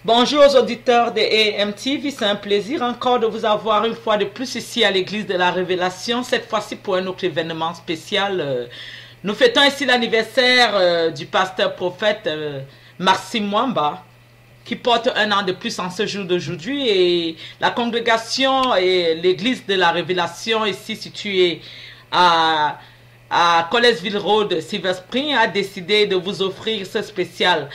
Bonjour aux auditeurs de AMTV, c'est un plaisir encore de vous avoir une fois de plus ici à l'église de la Révélation, cette fois-ci pour un autre événement spécial. Nous fêtons ici l'anniversaire du pasteur prophète Maxime Mwamba, qui porte un an de plus en ce jour d'aujourd'hui, et la congrégation et l'église de la Révélation ici située à Collinsville Road, Silver Spring, a décidé de vous offrir ce spécial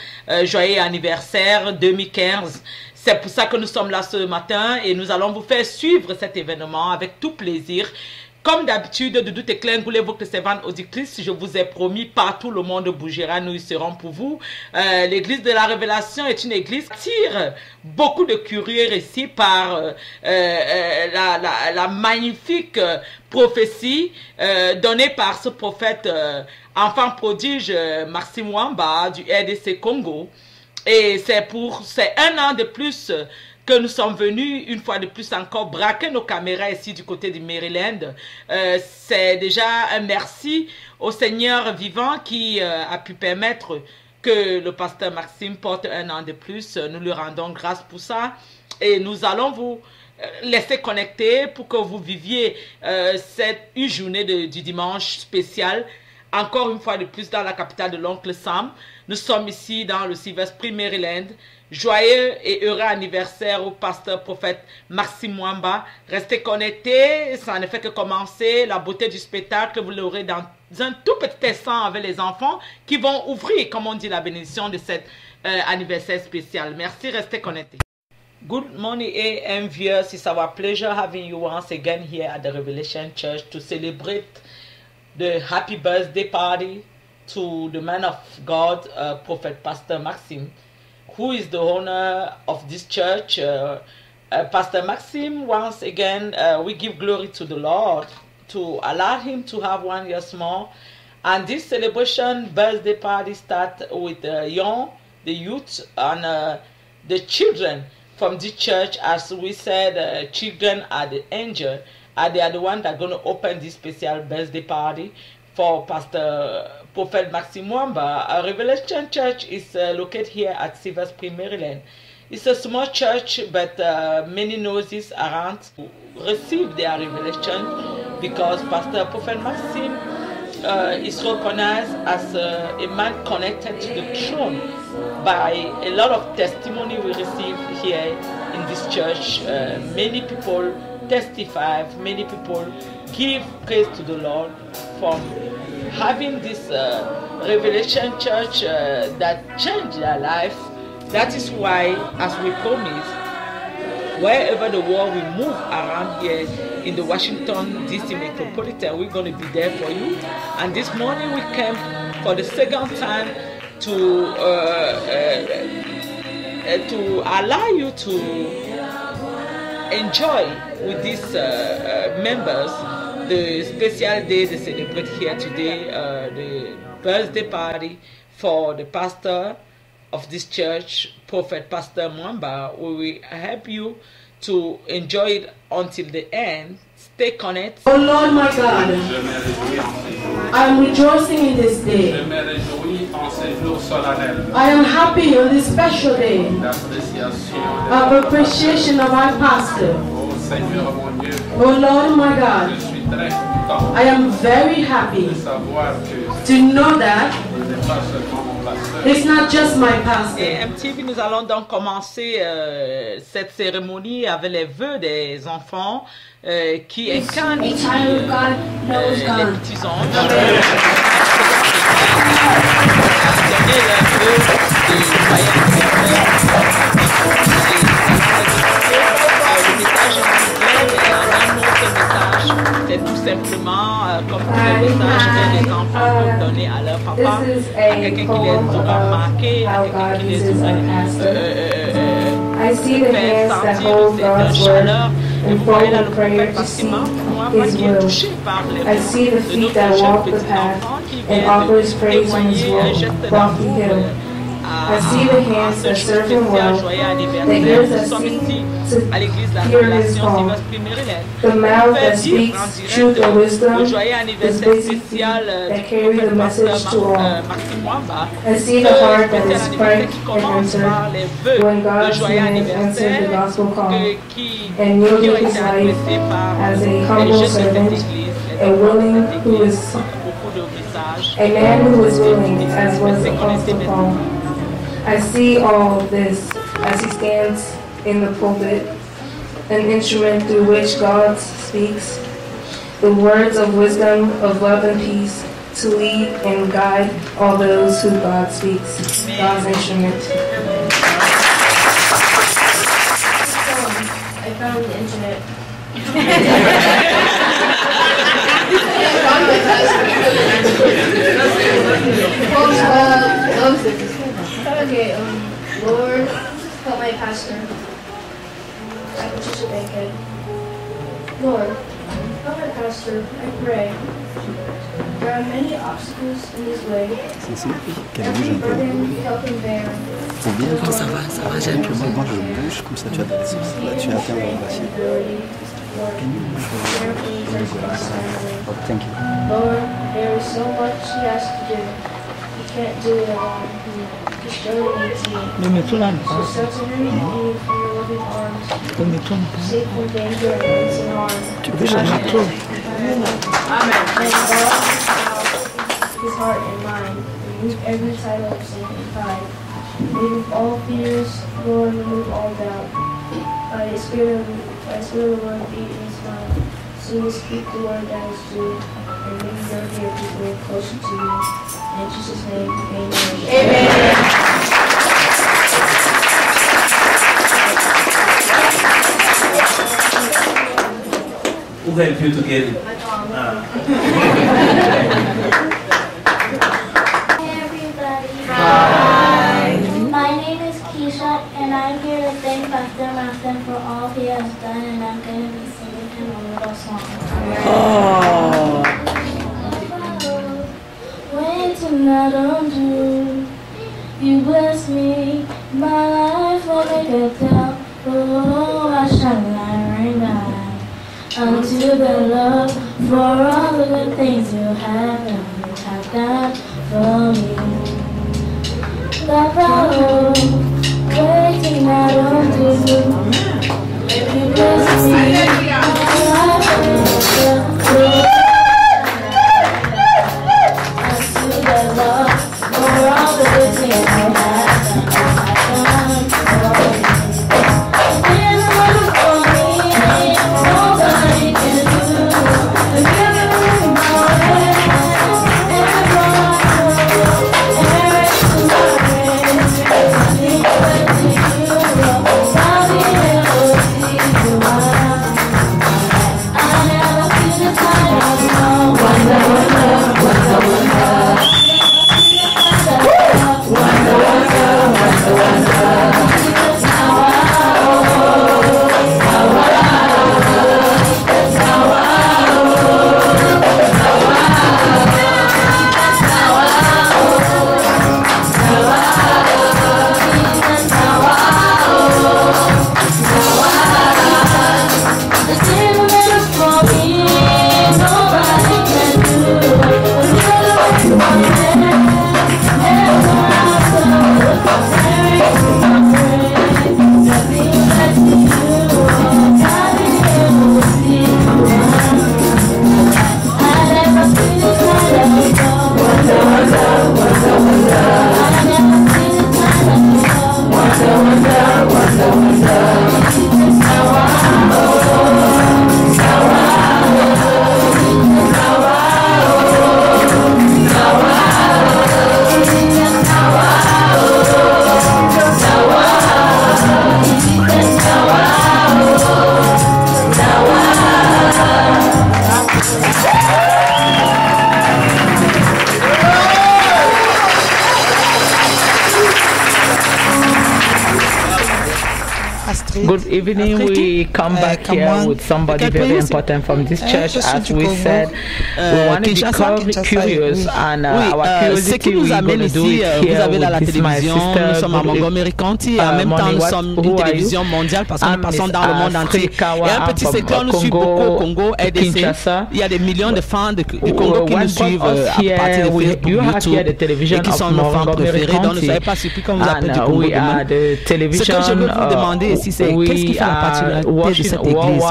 joyeux anniversaire 2015. C'est pour ça que nous sommes là ce matin et nous allons vous faire suivre cet événement avec tout plaisir. Comme d'habitude, Doudou Teklengoulé, votre servante auditrice, je vous ai promis, partout le monde bougera, nous y serons pour vous. L'église de la Révélation est une église qui attire beaucoup de curieux ici par la magnifique prophétie donnée par ce prophète enfant prodige Maxime Mwamba du RDC Congo. Et c'est un an de plus que nous sommes venus, une fois de plus encore, braquer nos caméras ici du côté du Maryland. C'est déjà un merci au Seigneur vivant qui a pu permettre que le pasteur Maxime porte un an de plus. Nous lui rendons grâce pour ça. Et nous allons vous laisser connecter pour que vous viviez une journée du dimanche spécial. Encore une fois de plus dans la capitale de l'oncle Sam. Nous sommes ici dans le Silver Spring, Maryland. Joyeux et heureux anniversaire au pasteur prophète Maxime Mwamba. Restez connectés, ça ne fait que commencer. La beauté du spectacle, vous l'aurez dans un tout petit instant avec les enfants qui vont ouvrir, comme on dit, la bénédiction de cet anniversaire spécial. Merci, restez connectés. Good morning, AM viewers. It's our pleasure having you once again here at the Revelation Church to celebrate the happy birthday party to the man of God, Prophet Pastor Maxime, who is the owner of this church. Pastor Maxime, once again, we give glory to the Lord to allow him to have 1 year more. And this celebration birthday party starts with the youth, and the children from this church. As we said, children are the angel, and they are the ones that are going to open this special birthday party for Pastor Prophet Maxime Mwamba. Our Revelation Church is located here at Silver Spring, Maryland. It's a small church, but many noses around receive their revelation because Pastor Prophet Maxime is recognized as a man connected to the throne by a lot of testimony we receive here in this church. Many people testify, many people give praise to the Lord from having this Revelation Church that changed their life. That is why, as we promised, wherever the world will move around here in the Washington DC metropolitan, we're going to be there for you. And this morning we came for the second time to allow you to enjoy with these members the special day they celebrate here today, the birthday party for the pastor of this church, Prophet Pastor Mwamba. We will help you to enjoy it until the end. Stay connected. Oh Lord my God, I am rejoicing in this day. I am happy on this special day of appreciation of our pastor. Oh Lord my God, I am very happy to know that it's not just my pastor. Et MTV, nous allons donc commencer cette cérémonie avec les vœux des enfants qui incarnent les petits anges. Donner leurs vœux de joyeux le message en message, c'est tout simplement comme tous les messages que les enfants peuvent donner à leur papa, à quelqu'un qui les aura marqués, à quelqu'un qui les aura fait sentir cette chaleur. Et vous voyez là le prophète Maxime Mwamba qui est touché par les mots de notre jeune petit enfant qui vient de témoigner un geste d'amour. I see the hands that serve him well, the ears that seek to hear his call, the mouth that speaks truth and wisdom, the busy feet that carry the message to all. I see the heart that is frank and answered when God's hands answer the gospel call, and yielded his life as a humble servant, a willing who is a man who is willing, as was the Apostle Paul. I see all this as he stands in the pulpit, an instrument through which God speaks, the words of wisdom, of love and peace, to lead and guide all those who God speaks, God's instrument. I found the internet. Okay, Lord, help my pastor. I can just thank him. Lord, help my pastor, I pray. There are many obstacles in his way. Every burden, help him bear. Ça va, j'ai un peu moins de bouche, comme ça tu as Thank you. Lord, there is so much he has to do. He can't do it alone. He surely needs me. So certainly me from your loving arms. Safe from danger and innocent harm. Amen. And God, his heart and mind. Remove every title of sin and pride. Remove all fears, Lord, remove all doubt. By the Spirit of the Lord be in his mind. Soon speak the word that is true, and bring your dear people closer to you. In Jesus' name, amen. Amen. vous avez pu tout guérir. Hey everybody. Hi. My name is Keisha and I'm here to thank Pastor Martin for all he has done and I'm going to be singing him a little song. Oh. Waiting I don't do. You bless me, my life like I could tell. Oh, I shine like rain down unto the Lord for all the good things you have done for me. Waiting I don't do. You bless me, my life unto the Lord for all the good things you have done for me. Good evening. We come back here with somebody very important from this church. As we said, we want to be curious, and our curiosity we're going to do it here with my sister. Nous sommes à Montgomery County et en même temps nous sommes une télévision mondiale parce que nous passons dans le monde entier. Et un petit secteur nous suit beaucoup au Congo, RDC. Il y a des millions de fans du Congo qui nous suivent à partir de Facebook, YouTube et qui sont nos fans préférés. Donc ne soyez pas surpris quand vous appelez du Congo. Ce que je veux vous demander ici, c'est qu'est-ce qui fait la particularité de cette église?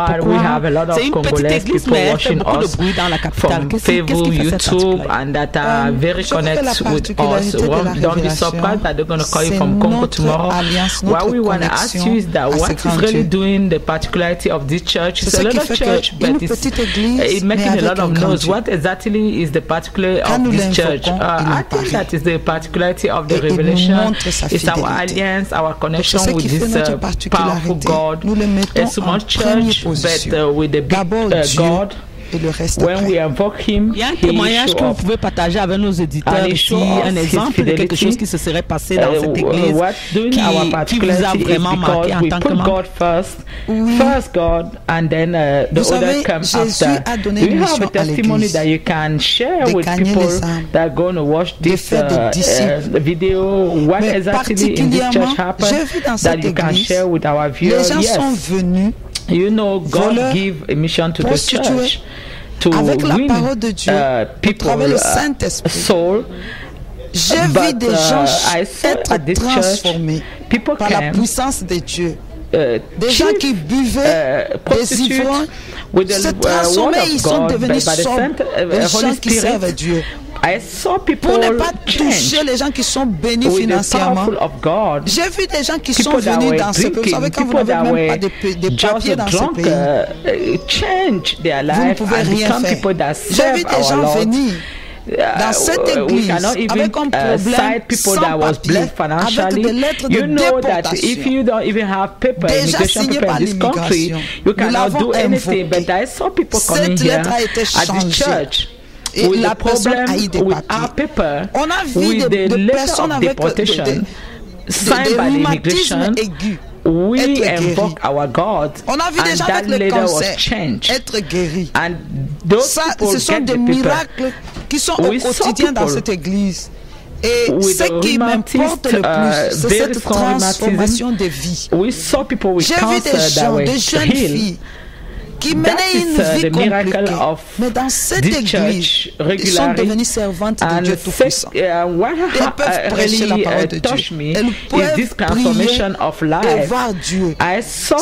Pourquoi c'est une petite église mais elle fait beaucoup de bruit dans la capitale? Qu'est-ce qui fait cette particularité? And that are very connected with us. Don't be surprised that they're going to call you from Congo tomorrow. What we want to ask you is that what is really doing the particularity of this church? It's a little church, but it's making a lot of noise. What exactly is the particularity of this church? I think that is the particularity of the revelation. It's our alliance, our connection with this powerful God. A small church, but with the big God. When we invoke him, il y a un témoignage que vous pouvez partager avec nos éditeurs ici, un exemple de quelque chose qui se serait passé dans cette église qui vous a vraiment marqué en tant que membre. First God, and then the other comes after. Do you have a testimony that you can share with people that are going to watch this video? What exactly in this church happened that you can share with our viewers? Yes. You know, God gave a mission to the church to win people's soul. J'ai vu des gens être transformés par la puissance de Dieu. Des gens qui buvaient des ivrognes se transformaient, ils sont devenus sobres. Des gens qui servent Dieu. Pour ne pas toucher les gens qui sont bénis financièrement. J'ai vu des gens qui sont venus dans ce pays. Vous savez, quand vous n'avez même pas de papiers dans ce pays, vous ne pouvez rien faire. J'ai vu des gens venir dans cette église avec un problème sans papier, avec des lettres de déportation, déjà signées par l'immigration. Nous l'avons invoqué. Cette lettre a été changée. Et la personne a eu des papiers. On a vu des personnes avec des rhumatismes aigus. We invoke our God. On a vu des gens avec le cancer être guéris. Ce sont des miracles qui sont au quotidien dans cette église. Et ce qui m'importe le plus, c'est cette transformation de vie. J'ai vu des jeunes filles qui menaient une vie compliquée, mais dans cette église, ils sont devenus servantes de Dieu Tout-Puissant. Elles peuvent prêcher la parole de Dieu. Elles peuvent prier et voir Dieu. Ça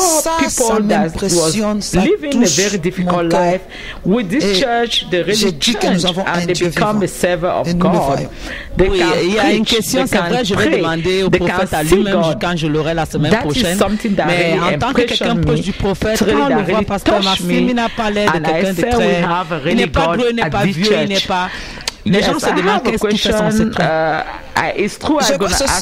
m'impressionne, ça touche mon cœur. Et je dis que nous avons un Dieu vivant et nous le voyons. Oui, il y a une question, c'est vrai, je vais demander au prophète à lui-même quand je l'aurai la semaine prochaine. Mais en tant que quelqu'un proche du prophète, quand on le voit, pasteur Maxime, il n'a pas l'air de quelqu'un de très... Il n'est pas gros, il n'est pas vieux, il n'est pas... Les gens se demandent qu'est-ce qu'il fait son secret. Je crois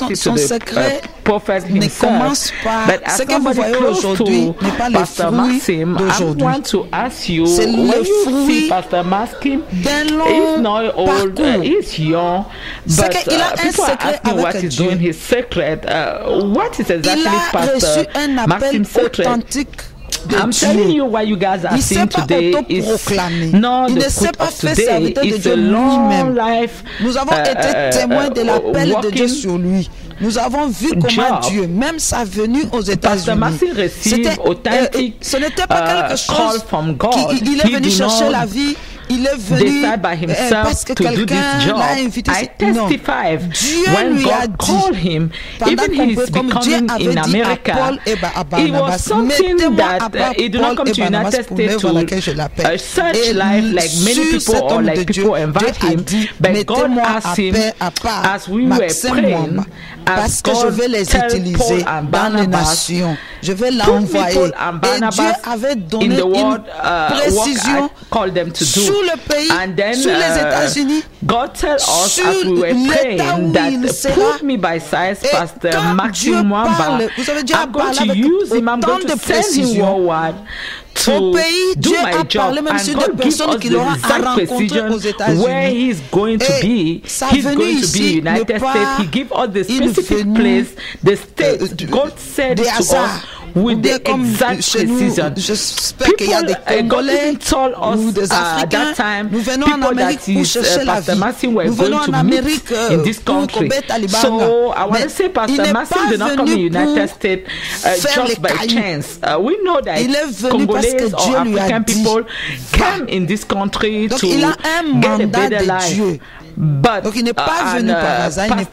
que son secret ne commence pas. Ce que vous voyez aujourd'hui n'est pas le fruit d'aujourd'hui. C'est le fruit d'un long parcours. C'est qu'il a un secret avec Dieu. Il a reçu un appel authentique. I'm telling you what you guys are seeing today is not the fruit of today. It's a long life. Nous avons été témoins de l'appel de Dieu sur lui. Nous avons vu comment Dieu, même sa venue aux États-Unis, ce n'était pas quelque chose qu'il est venu chercher la vie. Il est venu parce que quelqu'un l'a invité. Non. Dieu lui a dit, pendant qu'on peut, comme Dieu avait dit à Paul et à Barnabas, mettez-moi à part Paul et Barnabas pour l'œuvre à laquelle je l'appelle. Et sur cet homme de Dieu, Dieu a dit, mettez-moi à part Maxime Mwamba, parce que je vais les utiliser dans les nations. Je vais l'envoyer. Et Dieu avait donné une précision sur le pays, sur les États-Unis, God tell us as we were praying that put me by size Pastor Maxime Mwamba. I'm going to use him. I'm going to send him worldwide to do my job, and God gives us the exact precision where he's going to be. He's going to be United States. He gives us the specific place, the state. God said it to us with the exact precision. God even told us at that time people that is Pastor Maxime were going to meet in this country. So I want to say Pastor Maxime did not come in the United States just by chance. We know that Congolese or African people came in this country to get a better life. But Pastor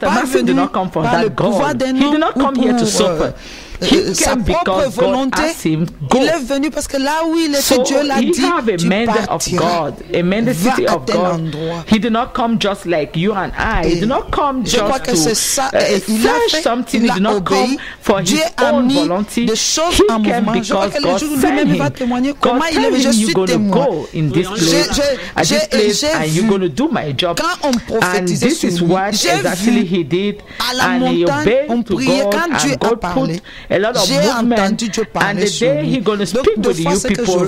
Maxime did not come for that goal. He did not come here to suffer. Sa propre volonté, il est venu parce que là où il était, Dieu l'a dit, tu partiras. Va à tel endroit. He did not come just like you and I. He did not come just to search something. He did not come for his own volunteer. He came because God sent him. God told him you're going to go in this place, at this place, and you're going to do my job. And this is what exactly he did. And he obeyed to God, and God put a lot of movement, and the day he's going to speak with you people,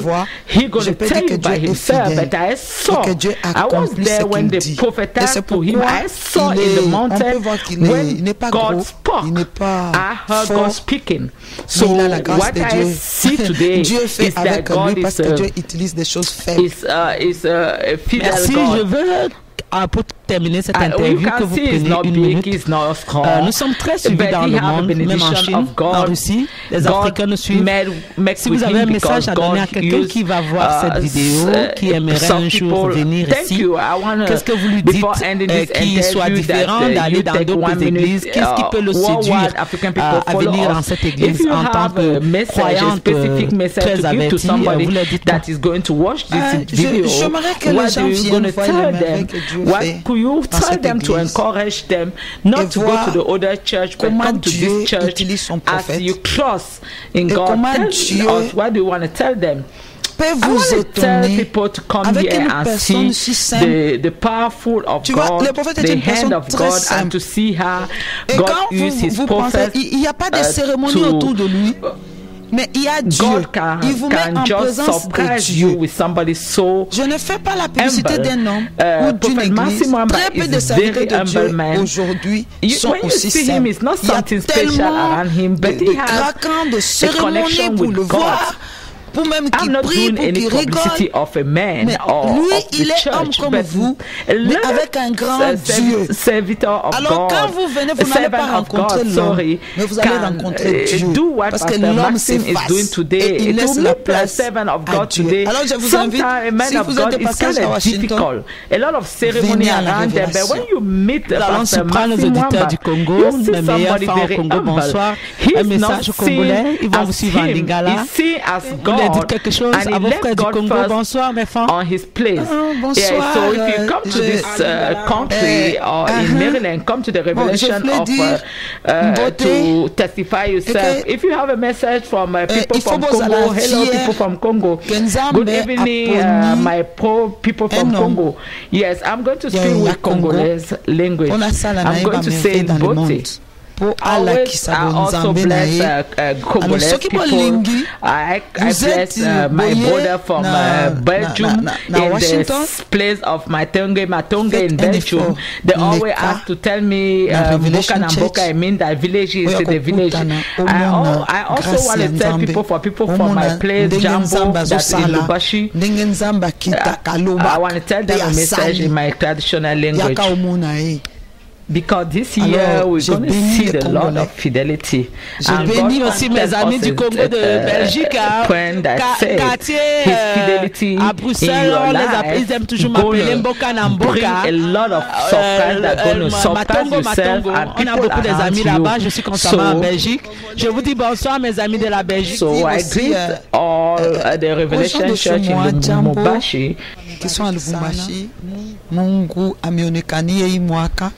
he's going to tell you by himself. But I saw, I was there when the prophet asked to him. I saw in the mountain when God spoke. I heard God speaking. So what I see today is that God is a fidel God. Pour terminer cette interview que vous prenez une minute, nous sommes très suivis dans le monde, même en Chine, en Russie, les Africains nous suivent. Si vous avez un message à donner à quelqu'un qui va voir cette vidéo, qui aimerait un jour venir ici, qu'est-ce que vous lui dites qu'il soit différent d'aller dans d'autres églises? Qu'est-ce qui peut le séduire à venir dans cette église en tant que croyante très avertie? Vous leur dites j'aimerais que les gens viennent voir les merveilles que Dieu what could you tell them to encourage them not to go to the other church but come to this church as you trust in God? Tell us, what do you want to tell them? peux vous étonner avec une personne si simple. Tu vois, le prophète est une personne très simple. Et quand vous pensez, il n'y a pas de cérémonie autour de lui. Mais il y a Dieu. Il vous met en présence de Dieu. Je ne fais pas la publicité d'un homme ou d'une église. Très peu de serviteurs de Dieu aujourd'hui sont aussi simples. Il y a tellement de craquants, de cérémonies pour le voir. Pour même qu'il prie, pour qu'il rigole. Mais lui, il est homme comme vous, mais avec un grand Dieu. Alors quand vous venez, vous n'allez pas rencontrer l'homme, mais vous allez rencontrer Dieu. Parce que l'homme s'efface et il laisse la place à Dieu. Alors je vous invite, si vous êtes de passage à Washington, venez à la révélation. Nous allons surprendre les auditeurs du Congo, les meilleurs femmes au Congo, bonsoir. Un message au Congolais, ils vont vous suivre en Lingala. Vous dites quelque chose à vos frères du Congo. Bonsoir mes femmes. On his place. Bonsoir. Yeah, so if you come to this country or in Maryland, come to the revelation of to testify yourself. If you have a message from people from Congo, hello people from Congo. Good evening, my people from Congo. Yes, I'm going to speak with Congolese language. I'm going to say in Bote. Always, I also bless Congolese people. I bless my brother from Belgium in the place of Matonge in Belgium. They always ask to tell me Mboka na Mboka. I mean that village is the village. I also want to tell people from my place, Jambo, that's in Lubashi. I want to tell them a message in my traditional language. Because this year we're going to see the Lord of fidelity. Je bénis aussi mes amis du Congo de Belgique, quartier à Bruxelles, ils aiment toujours m'appeler Mboka na Mboka. A lot of surprise that going to surprise yourself and on a beaucoup d'amis là-bas, je suis constamment en Belgique. Je vous dis bonsoir mes amis de la Belgique. So I greet all the Revelation Church in Lubumbashi. Qui sont à Lubumbashi, Mungu amionekanie hii mwaka.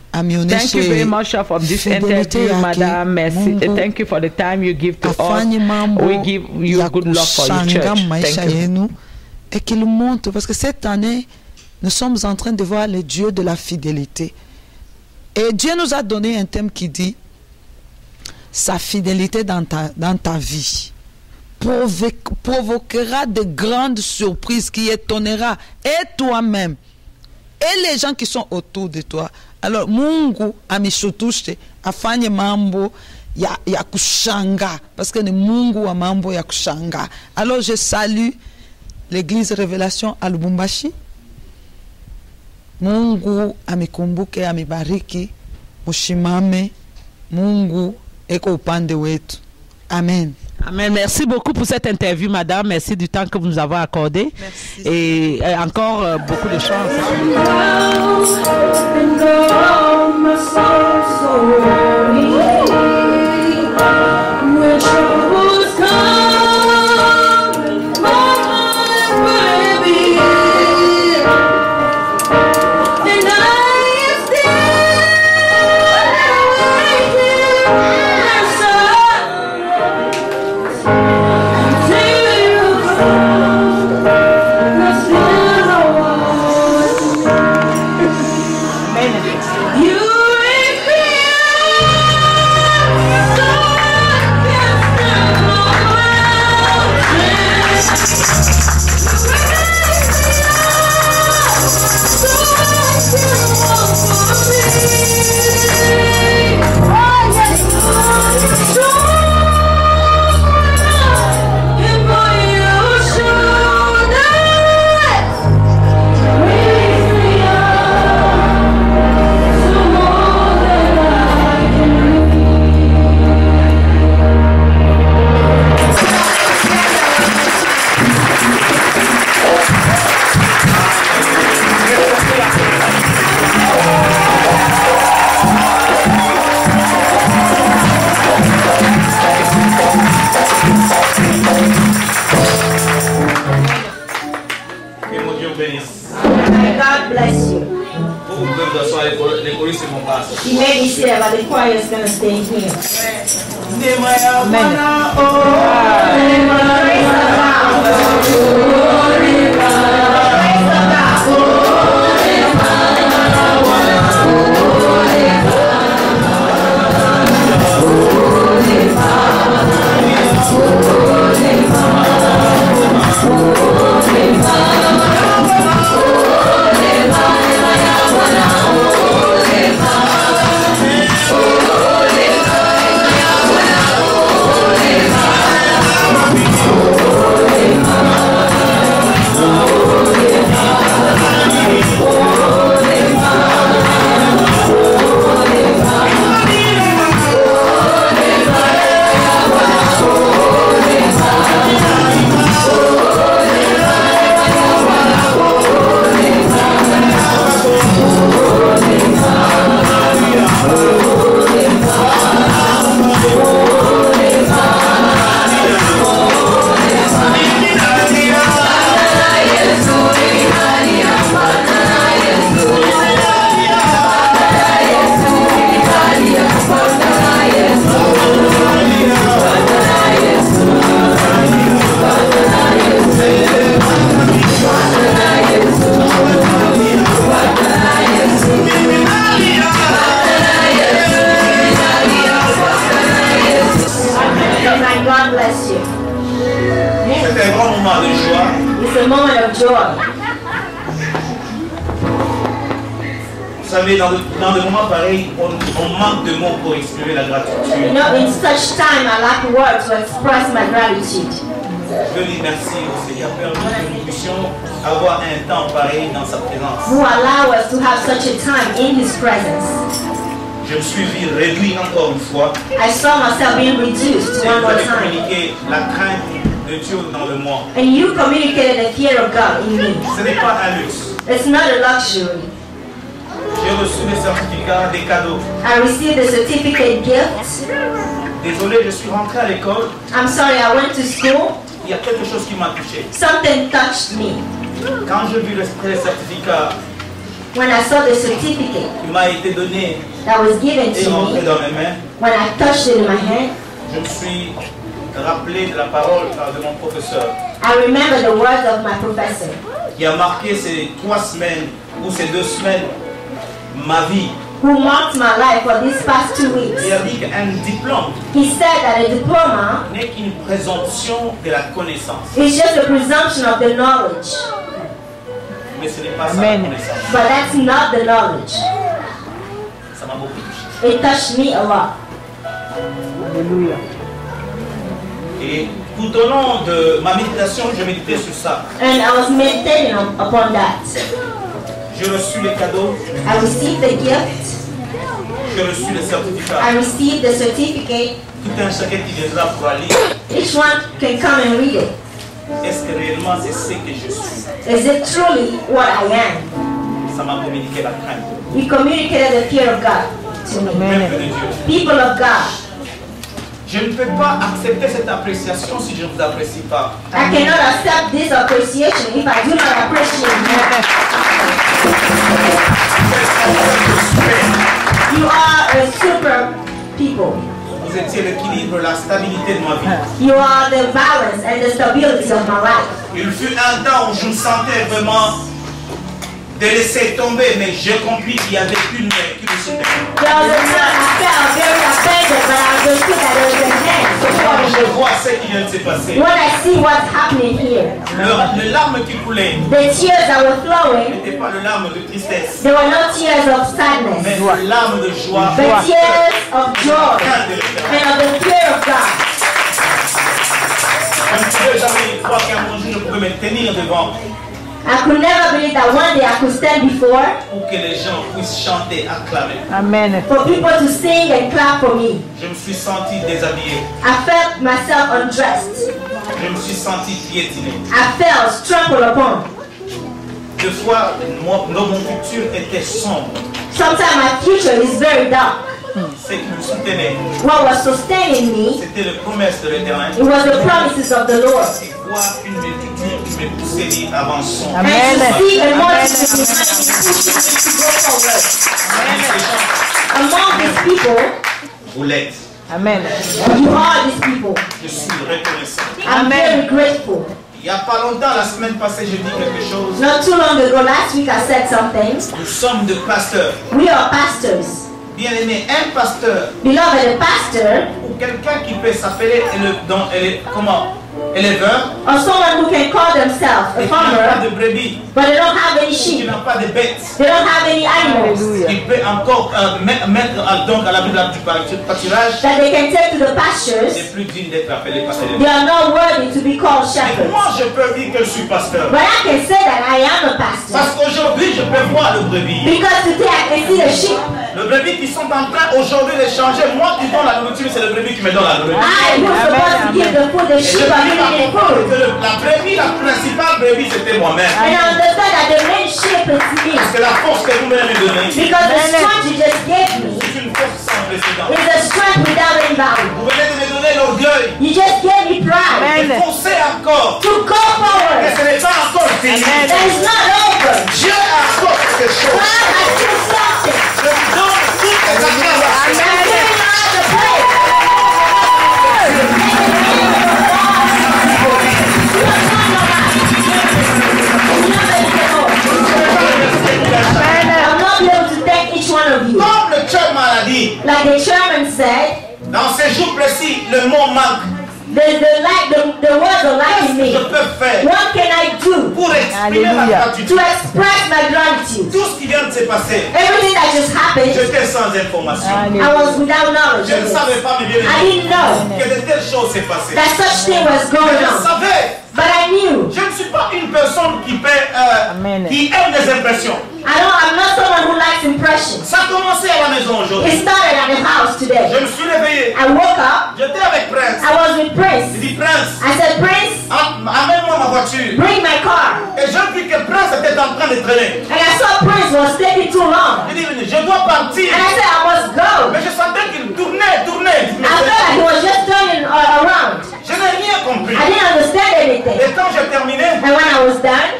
Thank you very much for this interview, Madame. Merci. Thank you for the time you give to us. We give you good luck for your church. Thank you. Et qu'il montre, parce que cette année, nous sommes en train de voir le Dieu de la fidélité. Et Dieu nous a donné un thème qui dit sa fidélité dans ta vie provoquera de grandes surprises qui étonnera et toi-même et les gens qui sont autour de toi. Alors Mungu amishutushe afanye mambo ya kushanga parce que ni Mungu wa mambo ya kushanga. Alors je salue l'église Révélation à Lubumbashi. Mungu amikumbuke, amibariki, mushimame. Mungu eko upande wetu. Amen. Amen. Merci beaucoup pour cette interview, madame. Merci du temps que vous nous avez accordé. Merci. Et encore beaucoup de chance. God bless you. You may be still, but the choir is going to stay here. Vous savez, dans des moments pareils, on manque de mots pour exprimer la gratitude. You know, in such time, I lack words to express my gratitude. Je dis merci au Seigneur Père que nous puissions avoir un temps pareil dans sa présence. Who allow us to have such a time in His presence. Je me suis vu réduit encore une fois. I saw myself being reduced one more time. Communiquer la crainte de Dieu dans le moi. And you communicated the fear of God in me. Ce n'est pas un luxe. It's not a luxury. J'ai reçu des certificats, des cadeaux. I received a certificate gift. Désolé, je suis rentré à l'école. I'm sorry, I went to school. Il y a quelque chose qui m'a touché. Something touched me. Quand je vis le certificat, when I saw the certificate, il m'a été donné that was given et to rentré me, dans mes mains, when I touched it in my hand, je me suis rappelé de la parole de mon professeur. I remember the words of my professor. Qui a marqué ces 3 semaines ou ces 2 semaines ma vie. Who marked my life for these past 2 weeks. Il a dit qu'un diplôme He said that a diploma n'est qu'une présomption de la connaissance. is just a presumption of the knowledge. Mais ce n'est pas ça la connaissance. But that's not the knowledge. Ça m'a beaucoup touché. It touched me a lot. Alléluia. Et tout au long de ma méditation, je méditais sur ça. And I was meditating upon that. J'ai reçu les cadeaux. I received the gift. J'ai reçu le certificat. I received the certificate. Tout un chacun qui viendra pour aller. Each one can come and read it. Est-ce que réellement c'est ce que je suis? Is it truly what I am? Ça m'a communiqué la crainte. We communicated the fear of God to me. Peuple de Dieu. People of God. Je ne peux pas accepter cette appréciation si je ne vous apprécie pas. I cannot accept this appreciation if I do not appreciate you. You are a super people. Vous étiez l'équilibre, la stabilité de ma vie. You are the balance and the stability of my life. Il fut un temps où je me sentais vraiment de laisser tomber, mais j'ai compris qu'il y avait une main qui me soutenait. There was a time I felt very offended, but I understood that there was a hand. Quand je vois ce qui vient de se passer, When I see what's happening here, les larmes qui coulaient the tears that were flowing, n'étaient pas les larmes de tristesse, there were no tears of sadness, mais les larmes de joie, but tears of joy and of the fear of God. Je ne pouvais jamais croire qu'un bon jour je pouvais me tenir devant I could never believe that one day I could stand before pour que les gens puissent chanter, acclamer. Amen. for people to sing and clap for me. Je me suis senti déshabillé. I felt myself undressed. Je me suis senti piétiné. I felt trampled upon. Deux fois, mon futur était sombre. Sometimes my future is very dark. Ce qui me soutenait, What was sustaining me, c'était les promesses de l'Éternel. it was the promises of the Lord. Et voir une multitude qui me poussait dit avançons. And to see a multitude pushing me to go forward. Ces gens Among these people, voulaient Amen. You are these people. Je suis reconnaissant. I'm very grateful. Il n'y a pas longtemps, la semaine passée, je dis quelque chose. Not too long ago, last week I said something. Nous sommes des pasteurs. We are pastors. Bien aimé, un pasteur. Beloved, a pastor. Ou quelqu'un qui peut s'appeler éleveur. Or someone who can call themselves a farmer. Pas de brebis. But they don't have any sheep. Qui n'a pas de bêtes. They don't have any animals. Il peut encore mettre donc à l'abri du pâturage. That they can take to the pastures. C'est plus digne d'être appelé pasteur. They are not worthy to be called shepherds. Moi, je peux dire que je suis pasteur. But I can say that I am a pastor. Parce qu'aujourd'hui, je peux voir le brebis. Because today I can see the sheep. Le brebis qui sont en train aujourd'hui d'échanger, moi qui donne la nourriture, c'est le brebis qui me donne la nourriture. I was supposed to give the food, the sheep are giving me food. La brebis, la principale brebis, c'était moi-même. And I understand that the main sheep is me. Parce que la force que vous m'avez donnée, because the strength you just gave me c'est une force sans précédent. is a strength without any value. Vous venez de me donner l'orgueil. You just gave me pride. Et foncez encore. To go forward. Et ce n'est pas encore fini. That is not over. Dieu a encore quelque chose. God has still something. Je vous donne toutes les acclamations. I'm giving you all the praise. I'm not able to thank each one of you. Comme le chairman a dit, like the chairman said, dans ces jours précis, le mot manque. The words are lacking me. Je peux faire what can I do pour exprimer ma gratitude. To express my gratitude? Tout ce qui vient de se passer, everything that just happened, j'étais sans information. I was without knowledge. Je ne savais pas, mais bien I didn't know que de telles choses s'est passées. That such thing was going Je on. savais. But I knew. Je ne suis pas une personne qui aime des impressions. I'm not someone who likes impressions. Ça a commencé à la maison aujourd'hui. It started at the house today. Je me suis réveillé. I woke up. J'étais avec Prince. I was with Prince. Il dit Prince. I said, Prince, amène-moi ma voiture. bring my car. Et j'ai vu que Prince était en train de traîner. And I saw Prince was taking too long. Il dit je dois partir. And I said I must go. Mais je sentais qu'il tournait. I felt like he was just turning around. Je n'ai rien compris. I didn't understand anything. Et quand j'ai terminé, and when I was done,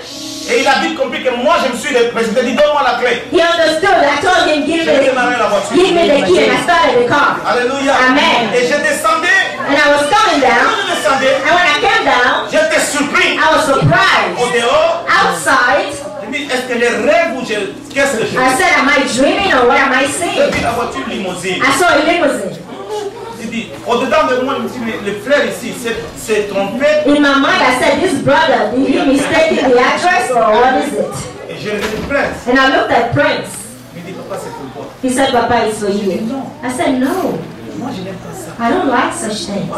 et il a vite compris que moi je me suis présenté. Il dit donne-moi la clé. He understood. I told him give me the key, and I started the car. Alléluia. Amen. Et je descendais. And I was coming down. Quand je descendais, and when I came down, j'étais surpris. I was surprised. Au dehors, outside, je me dis est-ce que les rêves ou qu'est-ce que je I said, am I dreaming or what am I J'ai seeing? vu la voiture limousine. I saw a limousine. Au-dedans de moi, je me dis, mais le frère ici s'est trompé. In my mind, I said, this brother, did he mistake the address or what is it? Et je regardais Prince. And I looked at Prince. Il me dit, papa, c'est pour toi. He said, Papa, it's for you. I said, no. Moi, je n'aime pas ça. I don't like such things.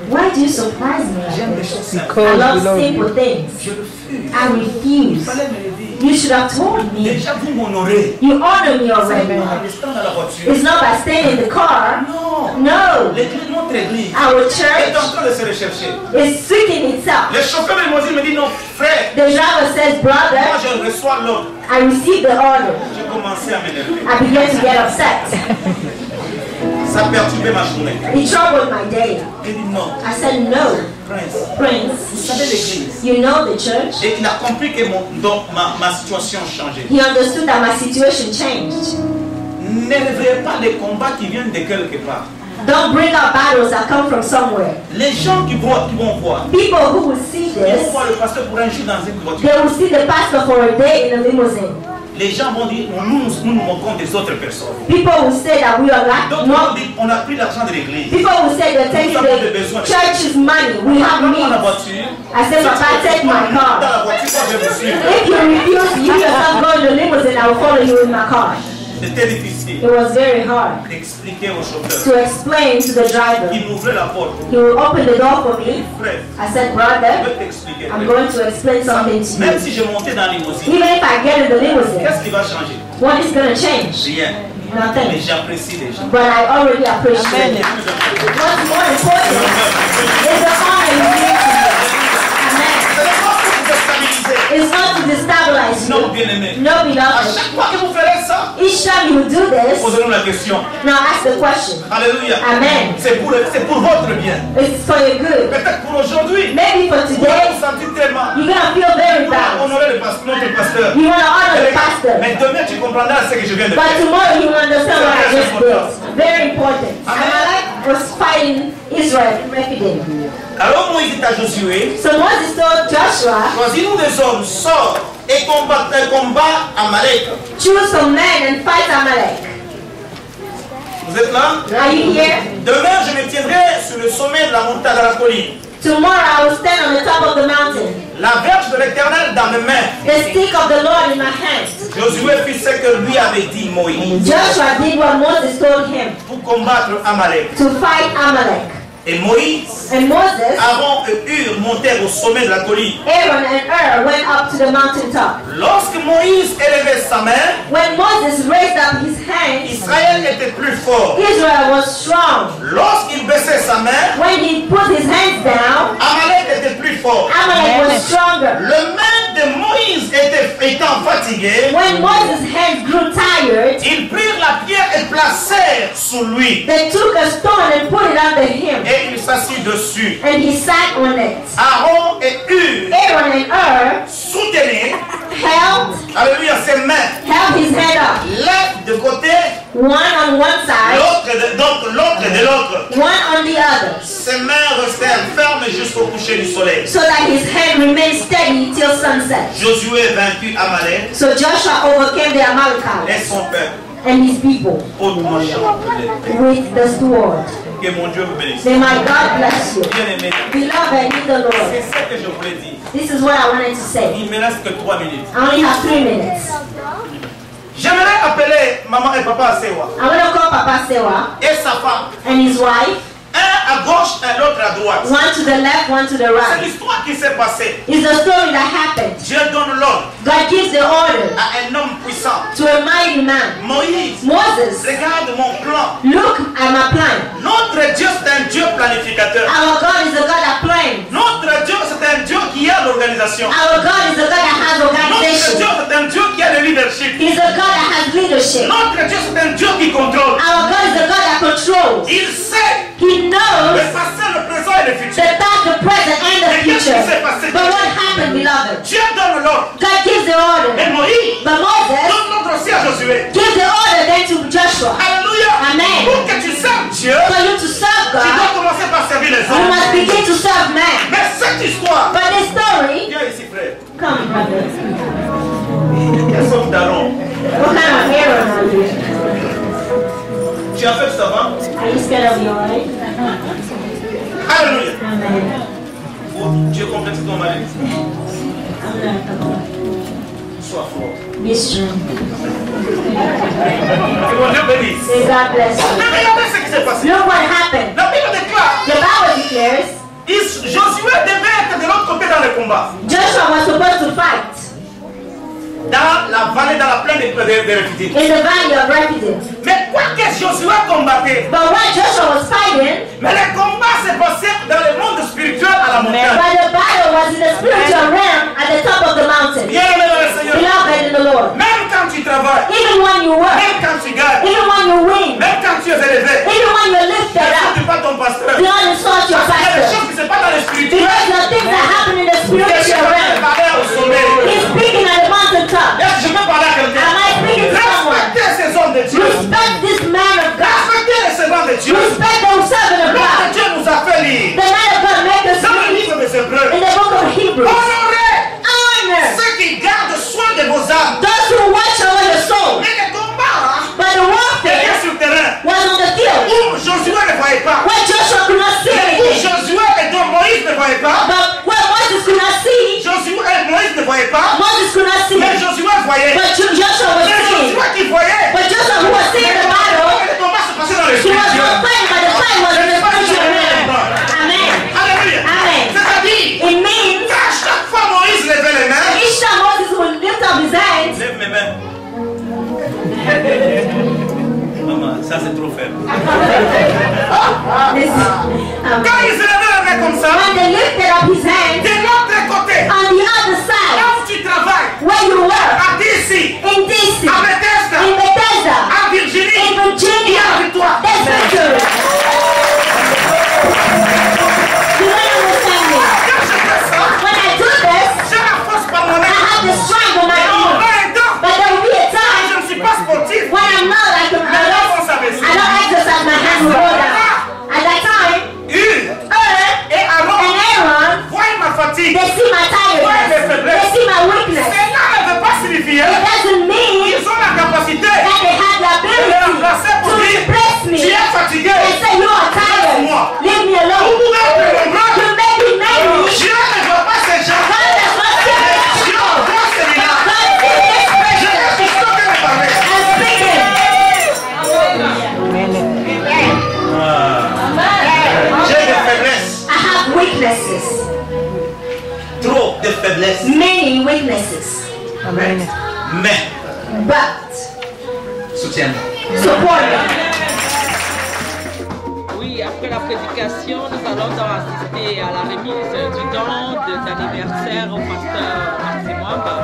Why do you surprise me like this? I love simple things. Je refuse. I refuse. Il fallait me le dire. You should have told me. Déjà, vous m'honorez. You honor me already. En restant dans la voiture. It's not by staying in the car. Non. No. L'église, notre église, Our est church en train de se rechercher. is seeking itself. Le chauffeur de limousine me dit, non, frère. The driver says, Moi, brother, je reçois l'ordre. I received the order. J'ai commencé à m'énerver. I began to get upset. Ça a perturbé ma journée. It troubled my day. Il dit non. I said, no, Prince, Prince, vous savez l'église. you know the church. Et il a compris que ma situation changeait. He understood that my situation changed. Ne réveillez pas les combats qui viennent de quelque part. Don't bring up battles that come from somewhere. Les gens qui vont voir, People who will see ils vont this, voir le pasteur pour un jour dans une voiture. they will see the pastor for a day in a limousine. Les gens vont dire, nous nous moquons des autres personnes. People will say that we are Donc not. on a pris l'argent de l'église. People will say they're taking the church's money. We have Prends la needs. voiture. I said, Papa, take my Dans car. la voiture, moi je me suis. If you refuse, you yourself go in the limousine, I will follow you in my car. C'était difficile It was very hard d'expliquer au chauffeur to explain to the driver. qui m'ouvrait la porte. He will open the door for me. Frère, I said, je brother, vais t'expliquer. I'm going to explain something to Même you. si je montais dans la limousine, Even if I get in the limousine, qu'est-ce qui va changer? what is going to change? Rien. Mais Nothing. j'apprécie les gens. But I already appreciate it. What's more important is the honor you give to me. Amen. It's not to destabilize Non, you. bien-aimé. No, À beloved. chaque fois que vous ferez ça, Each time you do this, posez-nous la question. now ask the question. Alléluia. Amen. C'est pour votre bien. It's for your good. Peut-être pour aujourd'hui, Maybe for vous allez today, vous sentir tellement. you're going to feel very Vous allez bad. honorer notre pasteur. You want to honor the pastor. Mais demain, tu comprendras ce que je viens de But faire. tomorrow you will understand what I just did. Very important. Am I right? was fighting Israel in Rephidim. Alors Moïse dit à Josué, so Moses told Joshua, choisis-nous des hommes, sors et combat Amalek. Choose some men and fight Amalek. Vous êtes là? Are you here? Demain, je me tiendrai sur le sommet de la montagne, de la colline. Tomorrow I will stand on the top of the mountain. La verge de l'Éternel dans mes mains. The stick of the Lord in my hands. Josué fit ce que lui avait dit Moïse. Joshua did what Moses told him. Pour combattre Amalek. To fight Amalek. Et Moïse, and Moses, Aaron et Hur montèrent au sommet de la colline. Aaron and Hur went up to the mountaintop. Lorsque Moïse élevait sa main, when Moses raised up his hand, Israël était plus fort. Israel was strong. Lorsqu'il baissait sa main, when he put his hands down, Amalek était plus fort. Amalek was stronger. Le main de Moïse étant fatigué, when Moses' hands grew tired, ils prirent la pierre et placèrent sous lui. They took a stone and put it under him. Et il s'assit dessus. And he sat on it. Aaron et Hur, Aaron and Hur, soutenaient, held, alléluia, ses mains. Held his head up. L'un de côté, one on one side, l'autre de l'autre. One on the other. Ses mains restèrent fermes jusqu'au coucher du soleil. So that his head remained steady till sunset. Josué vaincut Amalek. So Joshua overcame the Amalekites. Et son peuple. And his people. With the sword. Que mon Dieu vous bénisse. May my God bless you. Bien-aimé. Beloved in the Lord. C'est ça que je voulais dire. This is what I wanted to say. Il me reste que 3 minutes. I only have 3 minutes. J'aimerais appeler maman et papa Sewa. I'm going to call Papa Sewa. Et sa femme. And his wife. Un à gauche et l'autre à droite. One to the left, one to the C'est right. l'histoire qui s'est passée. It's the story that happened. Dieu donne l'ordre God gives the order à un homme puissant. to a mighty man. Moïse, Moses, regarde mon plan. look at my plan. Notre Dieu c'est un Dieu planificateur. Our God is a God that plans. Notre Dieu c'est un Dieu qui a l'organisation. Our God is a God that has Notre organization. Dieu c'est un Dieu qui a le leadership. He's a God that has leadership. Notre Dieu c'est un Dieu qui contrôle. Our God is a God that controls. Il sait He knows le passé, le présent et le futur. the past, the present, and the Mais qu'est-ce future. qui s'est passé? But what happened, beloved? Dieu donne l'ordre. God gives the order. Et Moïse But Moses donne l'ordre aussi à Josué. gives the order then to Joshua. Alléluia. Amen. Pour que tu serves Dieu, For you to serve tu dois God, commencer par servir les you hommes. must begin to serve man. Mais cette histoire, But this story, viens ici frère. come brother, Quelle sorte d'Aaron? what kind of Aaron are you? Tu as fait ça avant? Are you scared of your life? Alléluia. Amen. Oh, Dieu complète ton mari. Amen. Sois fort. Be strong. Que mon Dieu bénisse. May God bless you. Mais regardez ce qui s'est passé. Look what happened. La Bible déclare, The Bible declares Josué devait être de l'autre côté dans le combat. Joshua was supposed to fight Dans la vallée, dans la plaine de Rephidim. in the valley of Rephidim. Mais quoi que Josué combattait, But when Joshua was fighting, mais le combat s'est passé dans le monde spirituel à la montagne. but the battle was in the spiritual realm at the top of the mountain. Bien aimé dans le Seigneur. Beloved in the Lord. Même quand tu travailles, Even when you work, même quand tu gagnes, even when you win, même quand tu es élevé, even when you're lifted ne up, pas ton pasteur. don't insult your Il y a des pastor. choses qui se passent dans le spirituel. Because the things that happen in the spiritual realm, Au sommet. he's speaking at the mountaintop. Est-ce que je peux parler à quelqu'un? Am I speaking to someone? Respectez ces hommes de Dieu. Respect this man of God. Respectez les servants de Dieu. Respect the servant of Lorsque God. Dieu nous a fait lire The man of God made us dans le read livre des Hébreux, in the book of Hebrews. honorez Honor ceux qui gardent soin de vos âmes. those who watch over your soul. Mais le combat But the était warfare sur le terrain was on the field où Josué ne voyait pas. where Joshua could not see Mais anything. They see my tiredness. They see my weakness. Cela ne veut pas signifier It doesn't mean qu'ils ont la capacité that they have the ability to replace me tu es fatigué. and say you are tired. Leave me alone. Vous pouvez être nombreux. You may be many. Dieu ne veut pas ces gens. God does not see this. Dieu voit celui-là. God sees this Je person. suis sûr que vous parlez. I'm speaking. J'ai des faiblesses. I have weaknesses. Trop de faiblesses. Many weaknesses. Mais, But soutiens-moi. support me. Oui, après la prédication, nous allons donc assister à la remise du don d'anniversaire au pasteur Maxime Wamba,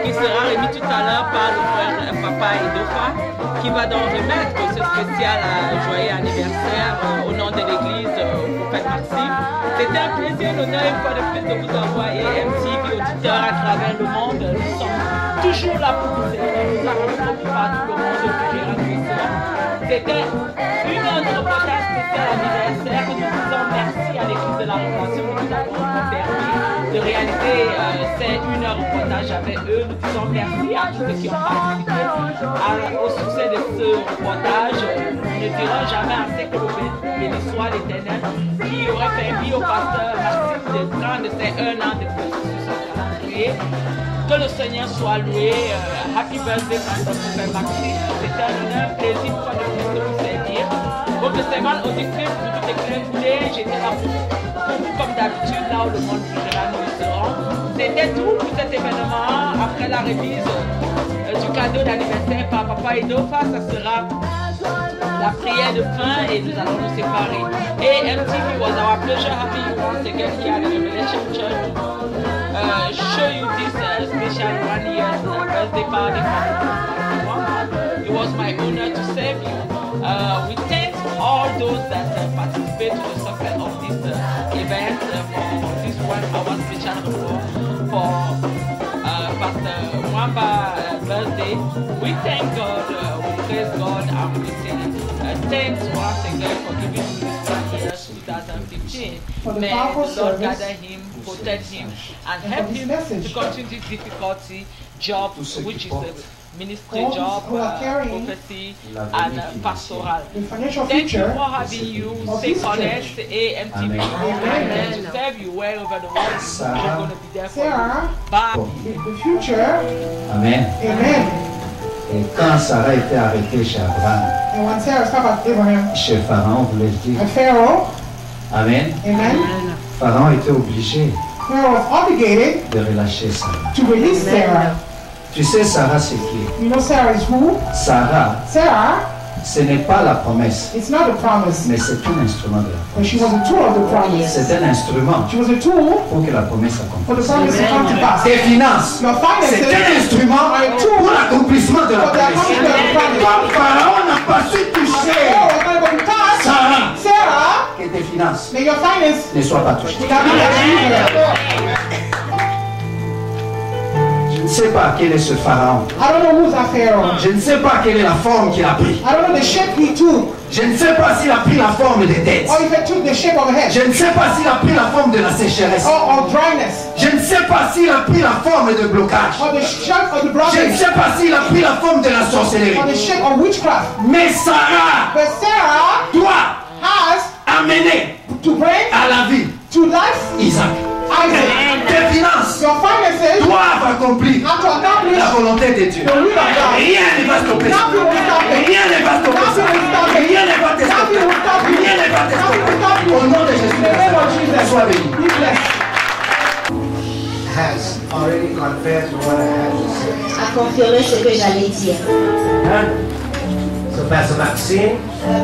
qui sera remis tout à l'heure par le frère Papa Edofa, qui va donc remettre ce spécial joyeux anniversaire au nom de l'église au prophète Maxime. C'était un plaisir, l'honneur une fois de plus de vous avoir et MTV auditeurs à travers le monde. Nous sommes toujours là pour vous aider. Nous arrivons partout le monde au Gérard Christian. C'était une heure de reportage spécial anniversaire. Nous disons merci à l'équipe de la Révélation qui nous a permis de réaliser ces une heure de reportage avec eux. Nous disons merci à tous ceux qui ont participé au succès de ce reportage. Nous ne dirons jamais assez que le béni soit l'Éternel qui aurait permis au pasteur Maxime de prendre ces un an de plus sur son calendrier. Que le Seigneur soit loué. Happy birthday, pasteur Maxime. C'était un plaisir une fois de plus de vous servir. Votre servante auditrice, vous tout éclairé, j'étais là pour vous comme d'habitude, là où le monde bougera, nous le serons. C'était tout pour cet événement. Après la remise du cadeau d'anniversaire par Papa Edofa, ça sera la prière de fin et nous allons nous séparer. Et MTV was our pleasure having you once again here at the Revelation Church. Show you this special 1 year's birthday party. It was my honor to serve you. We thank all those that participate to the success of this event for this 1 hour special report for Pastor Wamba's birthday. We thank God, we praise God, and we say thanks once again for giving me this 1 year 2015. May the Lord gather him, protect him, and help him to continue this difficulty job, which is the ministry job, prophecy, and pastoral. Thank you for having you. Stay honest, AMTV, and to serve you well over the world. We're going to be there for you. Bye. The future. Amen. Amen. Et quand Sarah était arrêtée chez Abraham, And when Sarah stopped at Abraham, chez Pharaon, voulais-je dire. at Pharaoh, Amen. Amen. Pharaon était obligé Pharaoh was obligated de relâcher Sarah. to release Sarah. Tu sais, Sarah, c'est qui? You know Sarah is who? Sarah, Sarah, ce n'est pas la promesse, it's not a promise, mais c'est un instrument de la but promesse. she was a tool of the promise. C'est un instrument She was a tool pour que la promesse for the s'accomplisse. promise to come to pass. Tes finances, Your c'est finances un instrument are a tool pour l'accomplissement de la for the accomplishment of the promesse. promise. Comme Pharaon n'a pas su toucher Pharaoh was not able to touch Sarah, Sarah, que tes finances may your finances ne soient pas touchées. not be achieved. Je ne sais pas quel est ce Pharaon. I don't know who's that Pharaoh. Je ne sais pas quelle est la forme qu'il a pris. I don't know the shape he took, Je ne sais pas s'il a pris la forme des dettes. or if it took the shape of a head, Je ne sais pas s'il a pris la forme de la sécheresse. or dryness, Je ne sais pas s'il a pris la forme de blocage. or the shape of the Je ne blockage, sais pas s'il a pris la forme de la sorcellerie. or the shape of witchcraft. Mais Sarah But Sarah doit has amener to bring à la vie to life Isaac. Isaac. Tes finances Your finances doivent accomplir have to accomplish la volonté de Dieu. the will of God. Rien ne va stopper ça. Nothing will stop it. Rien ne va stopper ça. Nothing will stop it. Rien ne va te Nothing stopper. will stop you. Rien ne va te Nothing will stop stopper. you. Au nom de Jésus, In the name of Jesus. sois béni. Be blessed. Has already confirmed what I had to say. A confirmé ce que j'allais dire. So Pastor Maxime,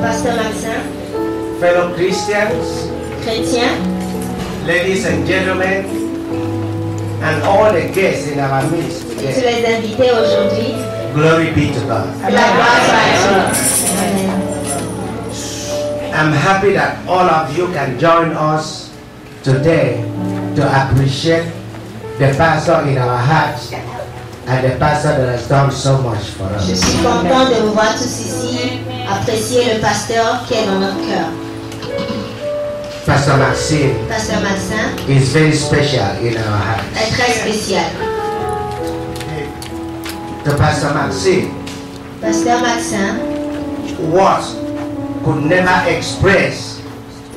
Pasteur Maxime, fellow Christians, chrétien, ladies and gentlemen, and all the guests in our midst tous today, les invités aujourd'hui, glory be to God. la gloire soit à Dieu. Amen. I'm happy that all of you can join us today to appreciate the pastor in our hearts and the pastor that has done so much for Je us. suis content de vous voir tous ici, apprécier le pasteur qui est dans notre cœur. Pastor Maxime is very special in our heart. Est très spécial. The Pastor Maxime words could never express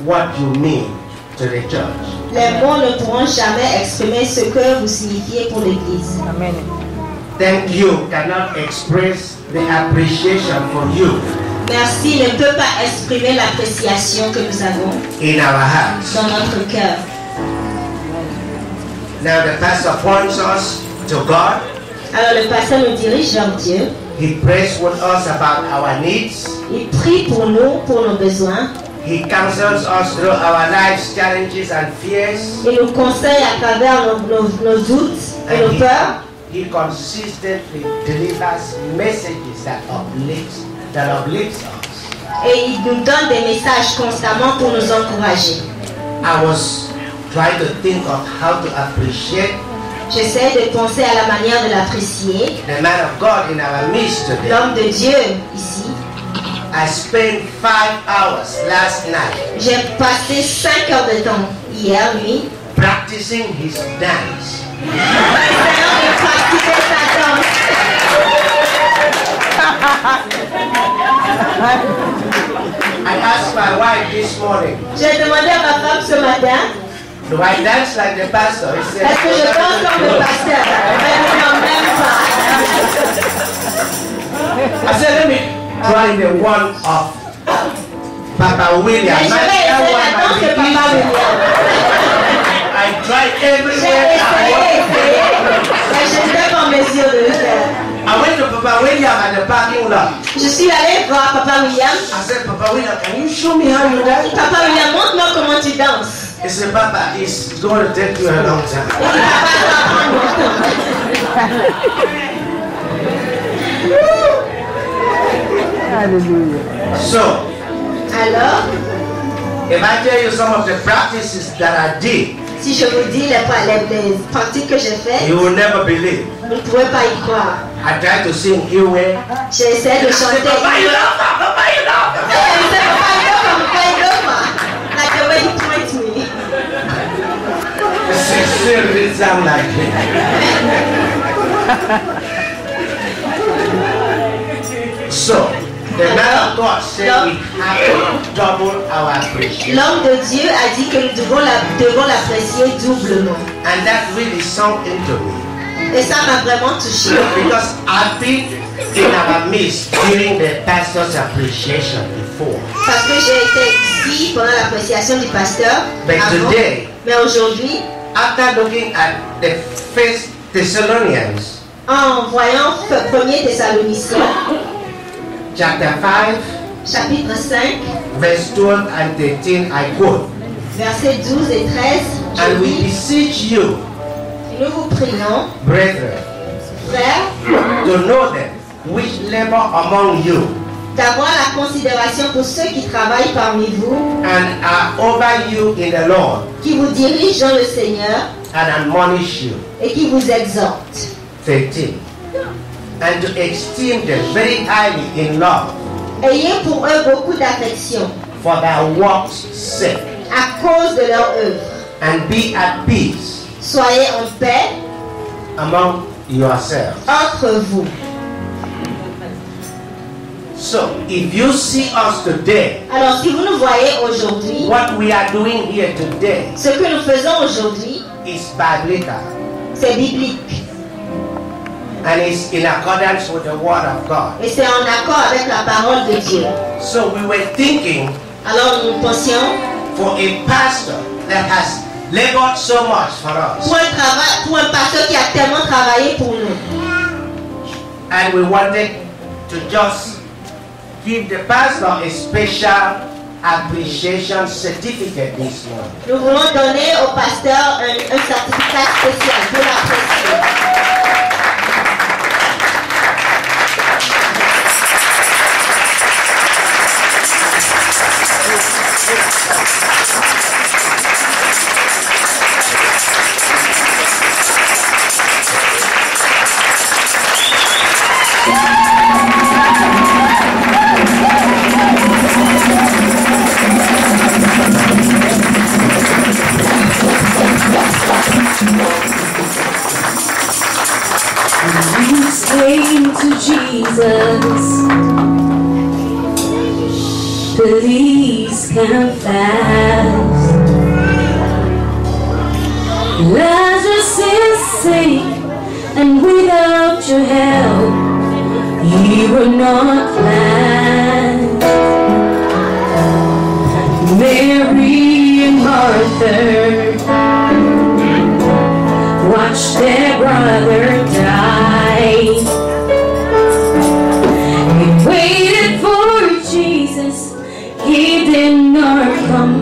what you mean to the church. Les mots ne pourront jamais exprimer ce que vous signifiez pour l'Église. Amen. Thank you cannot express the appreciation for you. Merci ne peut pas exprimer l'appréciation que nous avons in our hearts. Dans notre cœur. Now the pastor points us to God. Alors le pasteur nous dirige vers Dieu. He prays with us about our needs. Il prie pour nous, pour nos besoins. He counsels us through our life's challenges and fears. Il nous conseille à travers nos doutes et nos peurs. He consistently delivers messages that uplift us. Et il nous donne des messages constamment pour nous encourager. I was trying to think of how to appreciate. J'essaie de penser à la manière de l'apprécier. The man of God in our midst today. L'homme de Dieu ici. I spent 5 hours last night. J'ai passé 5 heures de temps hier nuit. Practicing his dance. I asked my wife this morning. J'ai demandé à ma femme ce matin. Do I dance like the pastor? He said, est-ce que je danse comme le pasteur? Elle ne même pas. I said, let me try the one of Papa William. Mais je vais essayer la danse de Papa William. I tried everywhere. Mais je n'étais pas en mesure de le faire. I went to Papa William at the parking lot. Je suis allée voir Papa William. I said, Papa William, can you show me how you dance? Papa William, montre-moi comment tu danses. He said, Papa, it's going to take you a long time. Hallelujah. So, alors, if I tell you some of the practices that I did, si je vous dis les pratiques que j'ai faites, you will never believe. Vous ne pouvez pas y croire. I tried to sing Iwe. J'ai essayé de chanter. Papa, you love her, Papa, you love her. Papa, you love her. Like the way you point me. It still didn't sound like me. So, the man of God said we have to double our appreciation. L'homme de Dieu a dit que nous devons l'apprécier doublement. And that really sunk into me. Et ça m'a vraiment touché. Because I've been in our midst during the pastor's appreciation before. Parce que j'ai été ici pendant l'appréciation du pasteur. But today, mais aujourd'hui, after looking at the First Thessalonians, en voyant 1er Thessaloniciens, chapter 5, chapitre 5, verse 12 and 13, I quote. Versets 12 et 13. And we beseech you, nous vous prions, brethren, frères, to know them which labor among you, d'avoir la considération pour ceux qui travaillent parmi vous, and are over you in the Lord, qui vous dirigent dans le Seigneur, and admonish you. Et qui vous exhortent. 13. And to esteem them very highly in love. Ayez pour eux beaucoup d'affection. For their works' sake. À cause de leur œuvre. And be at peace. Soyez en paix. Among yourselves. Entre vous. So, if you see us today, alors si vous nous voyez aujourd'hui, what we are doing here today, ce que nous faisons aujourd'hui, is biblical. C'est biblique. And it's in accordance with the word of God. Et c'est en accord avec la parole de Dieu. So we were thinking, alors nous pensions, for a pastor that has labored so much for us, pour un pasteur qui a tellement travaillé pour nous, and we wanted to just give the pastor a special appreciation certificate this morning. Nous voulons donner au pasteur un certificat spécial pour l'apprécier. You came to Jesus. Please come fast. Lazarus is sick, and without your help, he will not last. Mary and Martha watched their brother die. They waited for Jesus, he did not come.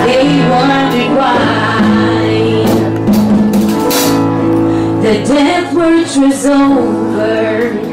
They wondered why. The death march was over.